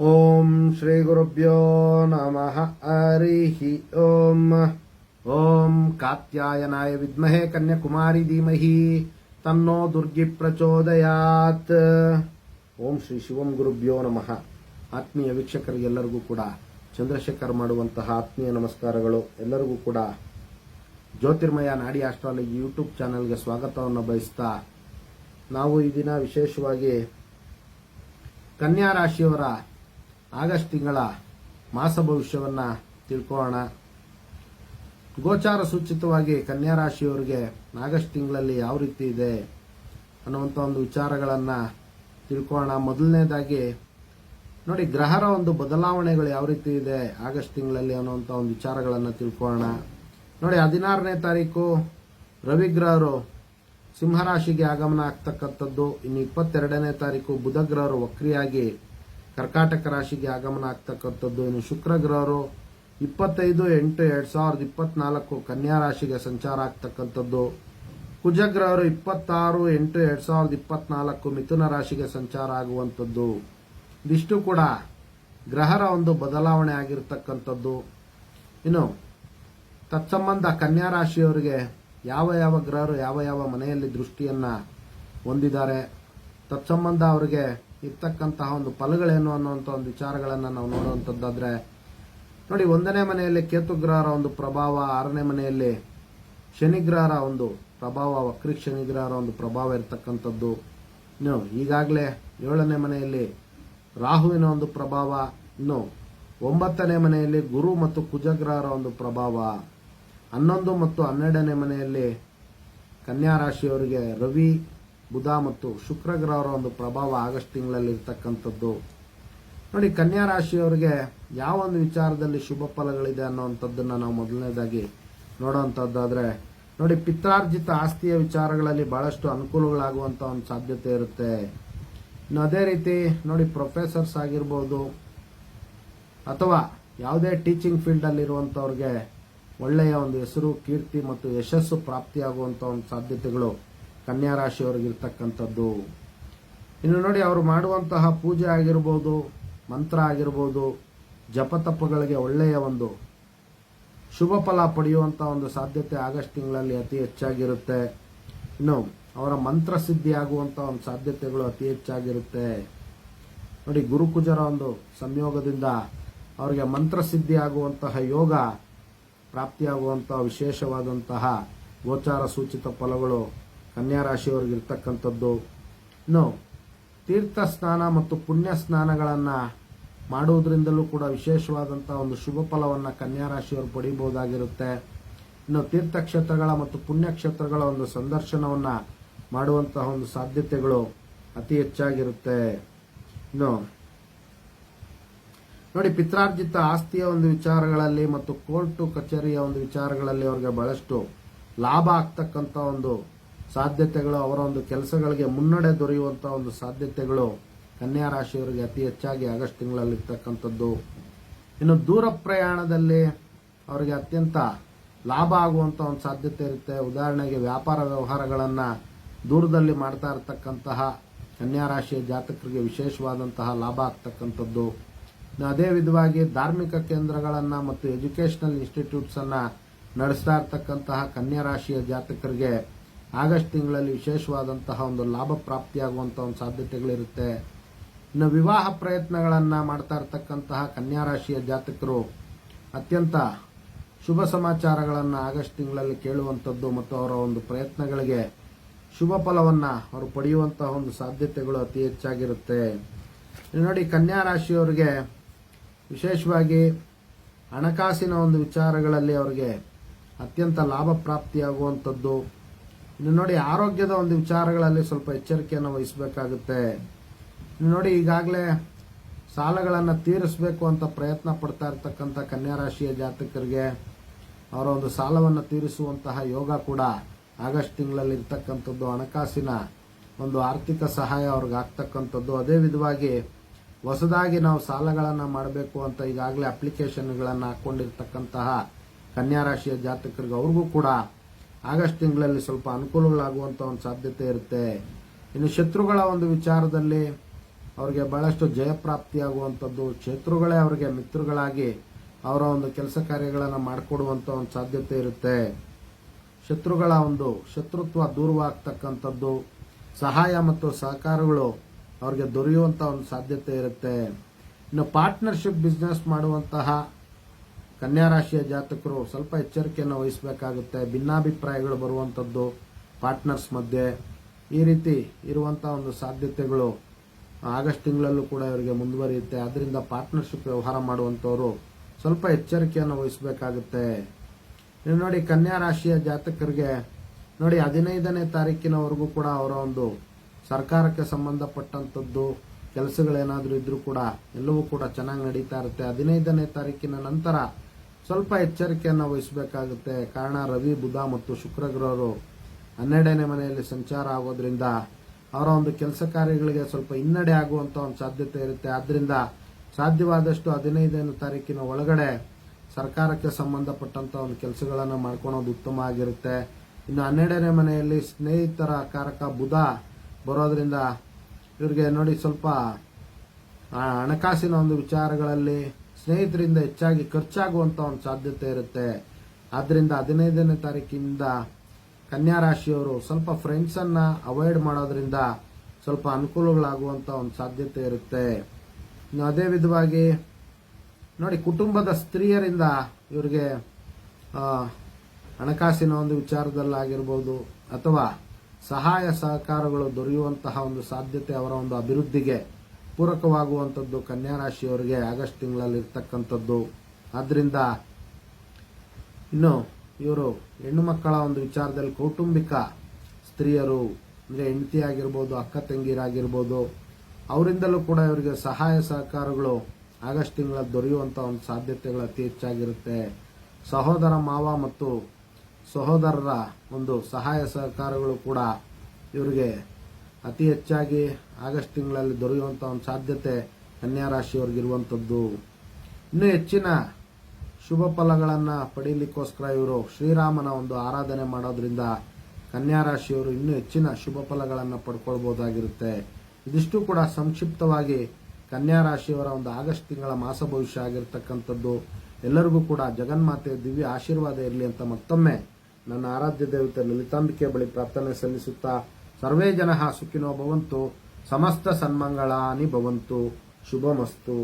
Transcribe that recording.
ಓಂ ಶ್ರೀ ಗುರುಭ್ಯೋ ನಮಃ ಹರಿಃ ಓಂ. ಓಂ ಕಾತ್ಯಾಯನಾಯ ವಿದ್ಮಹೇ ಕನ್ಯಾಕುಮಾರಿ ಧೀಮಹಿ ತನ್ನೋ ದುರ್ಗಿ ಪ್ರಚೋದಯಾತ್. ಓಂ ಶ್ರೀ ಶಿವಂ ಗುರುಭ್ಯೋ ನಮಃ. ಆತ್ಮೀಯ ವೀಕ್ಷಕರಿಗೆಲ್ಲರಿಗೂ ಕೂಡ ಚಂದ್ರಶೇಖರ್ ಮಾಡುವಂತಹ ಆತ್ಮೀಯ ನಮಸ್ಕಾರಗಳು. ಎಲ್ಲರಿಗೂ ಕೂಡ ಜ್ಯೋತಿರ್ಮಯ ನಾಡಿ ಆಸ್ಟ್ರಾಲಜಿ ಯೂಟ್ಯೂಬ್ ಚಾನೆಲ್ಗೆ ಸ್ವಾಗತವನ್ನು ಬಯಸ್ತಾ, ನಾವು ಈ ದಿನ ವಿಶೇಷವಾಗಿ ಕನ್ಯಾ ರಾಶಿಯವರ ಆಗಸ್ಟ್ ತಿಂಗಳ ಮಾಸ ಭವಿಷ್ಯವನ್ನ ತಿಳ್ಕೊಳ್ಳೋಣ. ಗೋಚಾರ ಸೂಚಿತವಾಗಿ ಕನ್ಯಾ ರಾಶಿಯವರಿಗೆ ಆಗಸ್ಟ್ ತಿಂಗಳಲ್ಲಿ ಯಾವ ರೀತಿ ಇದೆ ಅನ್ನುವಂಥ ಒಂದು ವಿಚಾರಗಳನ್ನ ತಿಳ್ಕೊಳ್ಳೋಣ. ಮೊದಲನೇದಾಗಿ ನೋಡಿ, ಗ್ರಹರ ಒಂದು ಬದಲಾವಣೆಗಳು ಯಾವ ರೀತಿ ಇದೆ ಆಗಸ್ಟ್ ತಿಂಗಳಲ್ಲಿ ಅನ್ನುವಂಥ ಒಂದು ವಿಚಾರಗಳನ್ನ ತಿಳ್ಕೊಳ್ಳೋಣ. ನೋಡಿ, 16ನೇ ತಾರೀಕು ರವಿಗ್ರಹರು ಸಿಂಹರಾಶಿಗೆ ಆಗಮನ ಆಗ್ತಕ್ಕಂಥದ್ದು. ಇನ್ನು 22ನೇ ತಾರೀಕು ಬುಧ ಗ್ರಹರು ವಕ್ರಿಯಾಗಿ ಕರ್ಕಾಟಕ ರಾಶಿಗೆ ಆಗಮನ ಆಗ್ತಕ್ಕಂಥದ್ದು. ಇನ್ನು ಶುಕ್ರ ಗ್ರಹರು 25/8/2024 ಕನ್ಯಾ ರಾಶಿಗೆ ಸಂಚಾರ ಆಗ್ತಕ್ಕಂಥದ್ದು. ಕುಜ ಗ್ರಹರು 26/8/2024 ಮಿಥುನ ರಾಶಿಗೆ ಸಂಚಾರ ಆಗುವಂಥದ್ದು. ಇದಿಷ್ಟು ಕೂಡ ಗ್ರಹರ ಒಂದು ಬದಲಾವಣೆ ಆಗಿರ್ತಕ್ಕಂಥದ್ದು. ಇನ್ನು ತತ್ಸಂಬಂಧ ಕನ್ಯಾ ರಾಶಿಯವರಿಗೆ ಯಾವ ಯಾವ ಗ್ರಹರು ಯಾವ ಯಾವ ಮನೆಯಲ್ಲಿ ದೃಷ್ಟಿಯನ್ನ ಹೊಂದಿದ್ದಾರೆ, ತತ್ಸಂಬಂಧ ಅವರಿಗೆ ಇರ್ತಕ್ಕಂತಹ ಒಂದು ಫಲಗಳೇನು ಅನ್ನುವಂಥ ಒಂದು ವಿಚಾರಗಳನ್ನು ನಾವು ನೋಡುವಂಥದ್ದಾದ್ರೆ, ನೋಡಿ, 1ನೇ ಮನೆಯಲ್ಲಿ ಕೇತು ಗ್ರಹರ ಒಂದು ಪ್ರಭಾವ, 6ನೇ ಮನೆಯಲ್ಲಿ ಶನಿಗ್ರಹರ ಒಂದು ಪ್ರಭಾವ, ವಕ್ರಿ ಶನಿಗ್ರಹರ ಒಂದು ಪ್ರಭಾವ ಇರತಕ್ಕಂಥದ್ದು. ಇನ್ನು ಈಗಾಗಲೇ 7ನೇ ಮನೆಯಲ್ಲಿ ರಾಹುವಿನ ಒಂದು ಪ್ರಭಾವ, ಇನ್ನು 9ನೇ ಮನೆಯಲ್ಲಿ ಗುರು ಮತ್ತು ಕುಜಗ್ರಹರ ಒಂದು ಪ್ರಭಾವ, 11 ಮತ್ತು 12ನೇ ಮನೆಯಲ್ಲಿ ಕನ್ಯಾ ರಾಶಿಯವರಿಗೆ ರವಿ, ಬುಧ ಮತ್ತು ಶುಕ್ರ ಗ್ರಹರ ಒಂದು ಪ್ರಭಾವ ಆಗಸ್ಟ್ ತಿಂಗಳಲ್ಲಿ ಇರ್ತಕ್ಕಂಥದ್ದು. ನೋಡಿ, ಕನ್ಯಾ ರಾಶಿಯವರಿಗೆ ಯಾವ ಒಂದು ವಿಚಾರದಲ್ಲಿ ಶುಭ ಫಲಗಳಿದೆ ಅನ್ನುವಂಥದ್ದನ್ನ ನಾವು ಮೊದಲನೇದಾಗಿ ನೋಡುವಂಥದ್ದಾದ್ರೆ, ನೋಡಿ, ಪಿತ್ರಾರ್ಜಿತ ಆಸ್ತಿಯ ವಿಚಾರಗಳಲ್ಲಿ ಬಹಳಷ್ಟು ಅನುಕೂಲಗಳಾಗುವಂತ ಒಂದು ಸಾಧ್ಯತೆ ಇರುತ್ತೆ. ಇನ್ನು ಅದೇ ರೀತಿ ನೋಡಿ, ಪ್ರೊಫೆಸರ್ಸ್ ಆಗಿರ್ಬೋದು ಅಥವಾ ಯಾವುದೇ ಟೀಚಿಂಗ್ ಫೀಲ್ಡ್ ಅಲ್ಲಿ ಇರುವಂತವ್ರಿಗೆ ಒಳ್ಳೆಯ ಒಂದು ಹೆಸರು, ಕೀರ್ತಿ ಮತ್ತು ಯಶಸ್ಸು ಪ್ರಾಪ್ತಿಯಾಗುವಂತ ಒಂದು ಸಾಧ್ಯತೆಗಳು ಕನ್ಯಾ ರಾಶಿಯವರಿಗೆ ಇರ್ತಕ್ಕಂಥದ್ದು. ಇನ್ನು ನೋಡಿ, ಅವರು ಮಾಡುವಂತಹ ಪೂಜೆ ಆಗಿರ್ಬೋದು, ಮಂತ್ರ ಆಗಿರ್ಬೋದು, ಜಪತಪ್ಪಗಳಿಗೆ ಒಳ್ಳೆಯ ಒಂದು ಶುಭ ಫಲ ಪಡೆಯುವಂತಹ ಒಂದು ಸಾಧ್ಯತೆ ಆಗಸ್ಟ್ ತಿಂಗಳಲ್ಲಿ ಅತಿ ಹೆಚ್ಚಾಗಿರುತ್ತೆ. ಇನ್ನು ಅವರ ಮಂತ್ರ ಸಿದ್ಧಿ ಆಗುವಂತಹ ಒಂದು ಸಾಧ್ಯತೆಗಳು ಅತಿ ಹೆಚ್ಚಾಗಿರುತ್ತೆ. ನೋಡಿ, ಗುರುಕುಜರ ಒಂದು ಸಂಯೋಗದಿಂದ ಅವರಿಗೆ ಮಂತ್ರ ಸಿದ್ಧಿ ಆಗುವಂತಹ ಯೋಗ ಪ್ರಾಪ್ತಿಯಾಗುವಂತಹ ವಿಶೇಷವಾದಂತಹ ಗೋಚಾರ ಸೂಚಿತ ಫಲಗಳು ಕನ್ಯಾ ರಾಶಿಯವರಿಗೆ ಇರ್ತಕ್ಕಂಥದ್ದು. ಇನ್ನು ತೀರ್ಥ ಸ್ನಾನ ಮತ್ತು ಪುಣ್ಯ ಸ್ನಾನಗಳನ್ನ ಮಾಡುವುದರಿಂದಲೂ ಕೂಡ ವಿಶೇಷವಾದಂತಹ ಒಂದು ಶುಭ ಫಲವನ್ನ ಕನ್ಯಾ ರಾಶಿಯವರು ಪಡೆಯಬಹುದಾಗಿರುತ್ತೆ. ಇನ್ನು ತೀರ್ಥಕ್ಷೇತ್ರಗಳ ಮತ್ತು ಪುಣ್ಯಕ್ಷೇತ್ರಗಳ ಒಂದು ಸಂದರ್ಶನವನ್ನ ಮಾಡುವಂತಹ ಒಂದು ಸಾಧ್ಯತೆಗಳು ಅತಿ ಹೆಚ್ಚಾಗಿರುತ್ತೆ. ಇನ್ನು ನೋಡಿ, ಪಿತ್ರಾರ್ಜಿತ ಆಸ್ತಿಯ ಒಂದು ವಿಚಾರಗಳಲ್ಲಿ ಮತ್ತು ಕೋರ್ಟು ಕಚೇರಿಯ ಒಂದು ವಿಚಾರಗಳಲ್ಲಿ ಅವರಿಗೆ ಬಹಳಷ್ಟು ಲಾಭ ಆಗ್ತಕ್ಕಂಥ ಒಂದು ಸಾಧ್ಯತೆಗಳು, ಅವರ ಒಂದು ಕೆಲಸಗಳಿಗೆ ಮುನ್ನಡೆ ದೊರೆಯುವಂತಹ ಒಂದು ಸಾಧ್ಯತೆಗಳು ಕನ್ಯಾ ರಾಶಿಯವರಿಗೆ ಅತಿ ಹೆಚ್ಚಾಗಿ ಆಗಸ್ಟ್ ತಿಂಗಳಲ್ಲಿ ಇರ್ತಕ್ಕಂಥದ್ದು. ಇನ್ನು ದೂರ ಪ್ರಯಾಣದಲ್ಲಿ ಅವರಿಗೆ ಅತ್ಯಂತ ಲಾಭ ಆಗುವಂತ ಒಂದು ಸಾಧ್ಯತೆ ಇರುತ್ತೆ. ಉದಾಹರಣೆಗೆ ವ್ಯಾಪಾರ ವ್ಯವಹಾರಗಳನ್ನ ದೂರದಲ್ಲಿ ಮಾಡ್ತಾ ಇರತಕ್ಕಂತಹ ಕನ್ಯಾ ರಾಶಿಯ ಜಾತಕರಿಗೆ ವಿಶೇಷವಾದಂತಹ ಲಾಭ ಆಗ್ತಕ್ಕಂಥದ್ದು. ಅದೇ ವಿಧವಾಗಿ ಧಾರ್ಮಿಕ ಕೇಂದ್ರಗಳನ್ನ ಮತ್ತು ಎಜುಕೇಶನಲ್ ಇನ್ಸ್ಟಿಟ್ಯೂಟ್ಸ್ ಅನ್ನ ನಡೆಸ್ತಾ ಇರತಕ್ಕಂತಹ ಕನ್ಯಾ ರಾಶಿಯ ಜಾತಕರಿಗೆ ಆಗಸ್ಟ್ ತಿಂಗಳಲ್ಲಿ ವಿಶೇಷವಾದಂತಹ ಒಂದು ಲಾಭ ಪ್ರಾಪ್ತಿಯಾಗುವಂತಹ ಒಂದು ಸಾಧ್ಯತೆಗಳಿರುತ್ತೆ. ಇನ್ನು ವಿವಾಹ ಪ್ರಯತ್ನಗಳನ್ನ ಮಾಡ್ತಾ ಇರತಕ್ಕಂತಹ ಕನ್ಯಾ ರಾಶಿಯ ಜಾತಕರು ಅತ್ಯಂತ ಶುಭ ಸಮಾಚಾರಗಳನ್ನ ಆಗಸ್ಟ್ ತಿಂಗಳಲ್ಲಿ ಕೇಳುವಂಥದ್ದು ಮತ್ತು ಅವರ ಒಂದು ಪ್ರಯತ್ನಗಳಿಗೆ ಶುಭ ಫಲವನ್ನ ಅವರು ಪಡೆಯುವಂತಹ ಒಂದು ಸಾಧ್ಯತೆಗಳು ಅತಿ ಹೆಚ್ಚಾಗಿರುತ್ತೆ. ನೋಡಿ, ಕನ್ಯಾ ರಾಶಿಯವರಿಗೆ ವಿಶೇಷವಾಗಿ ಹಣಕಾಸಿನ ಒಂದು ವಿಚಾರಗಳಲ್ಲಿ ಅವರಿಗೆ ಅತ್ಯಂತ ಲಾಭ ಪ್ರಾಪ್ತಿಯಾಗುವಂಥದ್ದು. ಇನ್ನು ನೋಡಿ, ಆರೋಗ್ಯದ ಒಂದು ವಿಚಾರಗಳಲ್ಲಿ ಸ್ವಲ್ಪ ಎಚ್ಚರಿಕೆಯನ್ನು ವಹಿಸಬೇಕಾಗುತ್ತೆ. ಇನ್ನು ನೋಡಿ, ಈಗಾಗಲೇ ಸಾಲಗಳನ್ನು ತೀರಿಸಬೇಕು ಅಂತ ಪ್ರಯತ್ನ ಪಡ್ತಾ ಇರತಕ್ಕಂಥ ಕನ್ಯಾ ರಾಶಿಯ ಜಾತಕರಿಗೆ ಅವರ ಒಂದು ಸಾಲವನ್ನು ತೀರಿಸುವಂತಹ ಯೋಗ ಕೂಡ ಆಗಸ್ಟ್ ತಿಂಗಳಲ್ಲಿ ಇರ್ತಕ್ಕಂಥದ್ದು. ಹಣಕಾಸಿನ ಒಂದು ಆರ್ಥಿಕ ಸಹಾಯ ಅವ್ರಿಗೆ ಆಗ್ತಕ್ಕಂಥದ್ದು. ಅದೇ ವಿಧವಾಗಿ ಹೊಸದಾಗಿ ನಾವು ಸಾಲಗಳನ್ನು ಮಾಡಬೇಕು ಅಂತ ಈಗಾಗಲೇ ಅಪ್ಲಿಕೇಶನ್ಗಳನ್ನು ಹಾಕೊಂಡಿರ್ತಕ್ಕಂತಹ ಕನ್ಯಾ ರಾಶಿಯ ಜಾತಕರಿಗೆ ಅವ್ರಿಗೂ ಕೂಡ ಆಗಸ್ಟ್ ತಿಂಗಳಲ್ಲಿ ಸ್ವಲ್ಪ ಅನುಕೂಲಗಳಾಗುವಂತ ಒಂದು ಸಾಧ್ಯತೆ ಇರುತ್ತೆ. ಇನ್ನು ಶತ್ರುಗಳ ಒಂದು ವಿಚಾರದಲ್ಲಿ ಅವರಿಗೆ ಬಹಳಷ್ಟು ಜಯಪ್ರಾಪ್ತಿಯಾಗುವಂಥದ್ದು, ಶತ್ರುಗಳೇ ಅವರಿಗೆ ಮಿತ್ರಗಳಾಗಿ ಅವರ ಒಂದು ಕೆಲಸ ಕಾರ್ಯಗಳನ್ನು ಮಾಡಿಕೊಡುವಂಥ ಒಂದು ಸಾಧ್ಯತೆ ಇರುತ್ತೆ. ಶತ್ರುಗಳ ಒಂದು ಶತ್ರುತ್ವ ದೂರವಾಗ್ತಕ್ಕಂಥದ್ದು, ಸಹಾಯ ಮತ್ತು ಸಹಕಾರಗಳು ಅವ್ರಿಗೆ ದೊರೆಯುವಂಥ ಒಂದು ಸಾಧ್ಯತೆ ಇರುತ್ತೆ. ಇನ್ನು ಪಾರ್ಟ್ನರ್ಶಿಪ್ ಬಿಸ್ನೆಸ್ ಮಾಡುವಂತಹ ಕನ್ಯಾ ರಾಶಿಯ ಜಾತಕರು ಸ್ವಲ್ಪ ಎಚ್ಚರಿಕೆಯನ್ನು ವಹಿಸಬೇಕಾಗುತ್ತೆ. ಭಿನ್ನಾಭಿಪ್ರಾಯಗಳು ಬರುವಂಥದ್ದು ಪಾರ್ಟ್ನರ್ಸ್ ಮಧ್ಯೆ, ಈ ರೀತಿ ಇರುವಂತಹ ಒಂದು ಸಾಧ್ಯತೆಗಳು ಆಗಸ್ಟ್ ತಿಂಗಳಲ್ಲೂ ಕೂಡ ಇವರಿಗೆ ಮುಂದುವರಿಯುತ್ತೆ. ಆದ್ರಿಂದ ಪಾರ್ಟ್ನರ್ಶಿಪ್ ವ್ಯವಹಾರ ಮಾಡುವಂತವರು ಸ್ವಲ್ಪ ಎಚ್ಚರಿಕೆಯನ್ನು ವಹಿಸಬೇಕಾಗುತ್ತೆ. ಇನ್ನು ನೋಡಿ, ಕನ್ಯಾ ರಾಶಿಯ ಜಾತಕರಿಗೆ ನೋಡಿ 15ನೇ ತಾರೀಕಿನವರೆಗೂ ಕೂಡ ಅವರ ಒಂದು ಸರ್ಕಾರಕ್ಕೆ ಸಂಬಂಧಪಟ್ಟಂತದ್ದು ಕೆಲಸಗಳೇನಾದ್ರೂ ಇದ್ರೂ ಕೂಡ ಎಲ್ಲವೂ ಕೂಡ ಚೆನ್ನಾಗಿ ನಡೀತಾ ಇರುತ್ತೆ. 15ನೇ ತಾರೀಕಿನ ನಂತರ ಸ್ವಲ್ಪ ಎಚ್ಚರಿಕೆಯನ್ನು ವಹಿಸಬೇಕಾಗುತ್ತೆ. ಕಾರಣ ರವಿ, ಬುಧ ಮತ್ತು ಶುಕ್ರ ಗ್ರಹರು 12ನೇ ಮನೆಯಲ್ಲಿ ಸಂಚಾರ ಆಗೋದ್ರಿಂದ ಅವರ ಒಂದು ಕೆಲಸ ಕಾರ್ಯಗಳಿಗೆ ಸ್ವಲ್ಪ ಹಿನ್ನಡೆ ಆಗುವಂತ ಒಂದು ಸಾಧ್ಯತೆ ಇರುತ್ತೆ. ಆದ್ರಿಂದ ಸಾಧ್ಯವಾದಷ್ಟು 15ನೇ ತಾರೀಕಿನ ಒಳಗಡೆ ಸರ್ಕಾರಕ್ಕೆ ಸಂಬಂಧಪಟ್ಟಂತ ಒಂದು ಕೆಲಸಗಳನ್ನು ಮಾಡ್ಕೊಳೋದು ಉತ್ತಮ ಆಗಿರುತ್ತೆ. ಇನ್ನು 12ನೇ ಮನೆಯಲ್ಲಿ ಸ್ನೇಹಿತರ ಕಾರಕ ಬುಧ ಬರೋದ್ರಿಂದ ಇವರಿಗೆ ನೋಡಿ ಸ್ವಲ್ಪ ಹಣಕಾಸಿನ ಒಂದು ವಿಚಾರಗಳಲ್ಲಿ ಸ್ನೇಹಿತರಿಂದ ಹೆಚ್ಚಾಗಿ ಖರ್ಚಾಗುವಂತ ಒಂದು ಸಾಧ್ಯತೆ ಇರುತ್ತೆ. ಆದ್ರಿಂದ 15ನೇ ತಾರೀಕಿನಿಂದ ಕನ್ಯಾ ರಾಶಿಯವರು ಸ್ವಲ್ಪ ಫ್ರೆಂಡ್ಸ್ ಅನ್ನ ಅವಾಯ್ಡ್ ಮಾಡೋದ್ರಿಂದ ಸ್ವಲ್ಪ ಅನುಕೂಲಗಳಾಗುವಂತ ಒಂದು ಸಾಧ್ಯತೆ ಇರುತ್ತೆ. ಇನ್ನು ಅದೇ ವಿಧವಾಗಿ ನೋಡಿ, ಕುಟುಂಬದ ಸ್ತ್ರೀಯರಿಂದ ಇವರಿಗೆ ಹಣಕಾಸಿನ ಒಂದು ವಿಚಾರದಲ್ಲಾಗಿರ್ಬೋದು ಅಥವಾ ಸಹಾಯ ಸಹಕಾರಗಳು ದೊರೆಯುವಂತಹ ಒಂದು ಸಾಧ್ಯತೆ, ಅವರ ಒಂದು ಅಭಿವೃದ್ಧಿಗೆ ಪೂರಕವಾಗುವಂಥದ್ದು ಕನ್ಯಾ ರಾಶಿಯವರಿಗೆ ಆಗಸ್ಟ್ ತಿಂಗಳಲ್ಲಿ ಇರ್ತಕ್ಕಂಥದ್ದು. ಆದ್ರಿಂದ ಇನ್ನು ಇವರು ಹೆಣ್ಣು ಮಕ್ಕಳ ಒಂದು ವಿಚಾರದಲ್ಲಿ ಕೌಟುಂಬಿಕ ಸ್ತ್ರೀಯರು ಅಂದ್ರೆ ಹೆಂಡತಿ ಆಗಿರ್ಬೋದು, ಅಕ್ಕ ತಂಗಿರಾಗಿರ್ಬೋದು, ಅವರಿಂದಲೂ ಕೂಡ ಇವರಿಗೆ ಸಹಾಯ ಸಹಕಾರಗಳು ಆಗಸ್ಟ್ ತಿಂಗಳಲ್ಲಿ ದೊರೆಯುವಂತ ಒಂದು ಸಾಧ್ಯತೆಗಳು ಅತಿ ಹೆಚ್ಚಾಗಿರುತ್ತೆ. ಸಹೋದರ ಮಾವ ಮತ್ತು ಸಹೋದರರ ಒಂದು ಸಹಾಯ ಸಹಕಾರಗಳು ಕೂಡ ಇವರಿಗೆ ಅತಿ ಹೆಚ್ಚಾಗಿ ಆಗಸ್ಟ್ ತಿಂಗಳಲ್ಲಿ ದೊರೆಯುವಂತ ಒಂದು ಸಾಧ್ಯತೆ ಕನ್ಯಾ ರಾಶಿಯವರಿಗಿರುವಂಥದ್ದು. ಇನ್ನು ಹೆಚ್ಚಿನ ಶುಭ ಫಲಗಳನ್ನ ಪಡೀಲಿಕ್ಕೋಸ್ಕರ ಇವರು ಶ್ರೀರಾಮನ ಒಂದು ಆರಾಧನೆ ಮಾಡೋದ್ರಿಂದ ಕನ್ಯಾ ರಾಶಿಯವರು ಇನ್ನೂ ಹೆಚ್ಚಿನ ಶುಭ ಫಲಗಳನ್ನ ಪಡ್ಕೊಳ್ಬಹುದಾಗಿರುತ್ತೆ. ಇದಿಷ್ಟು ಕೂಡ ಸಂಕ್ಷಿಪ್ತವಾಗಿ ಕನ್ಯಾ ರಾಶಿಯವರ ಒಂದು ಆಗಸ್ಟ್ ತಿಂಗಳ ಮಾಸ ಭವಿಷ್ಯ ಆಗಿರ್ತಕ್ಕಂಥದ್ದು. ಎಲ್ಲರಿಗೂ ಕೂಡ ಜಗನ್ಮಾತೆ ದಿವ್ಯ ಆಶೀರ್ವಾದ ಇರಲಿ ಅಂತ ಮತ್ತೊಮ್ಮೆ ನನ್ನ ಆರಾಧ್ಯ ದೇವತೆ ಲಲಿತಾಂಬಿಕೆ ಬಳಿ ಪ್ರಾರ್ಥನೆ ಸಲ್ಲಿಸುತ್ತಾ, ಸರ್ವೇ ಜನಃ ಸುಖಿನೋ ಭವಂತು, ಸಮಸ್ತ ಸನ್ಮಂಗಳಾನಿ ಭವಂತು, ಶುಭಮಸ್ತು.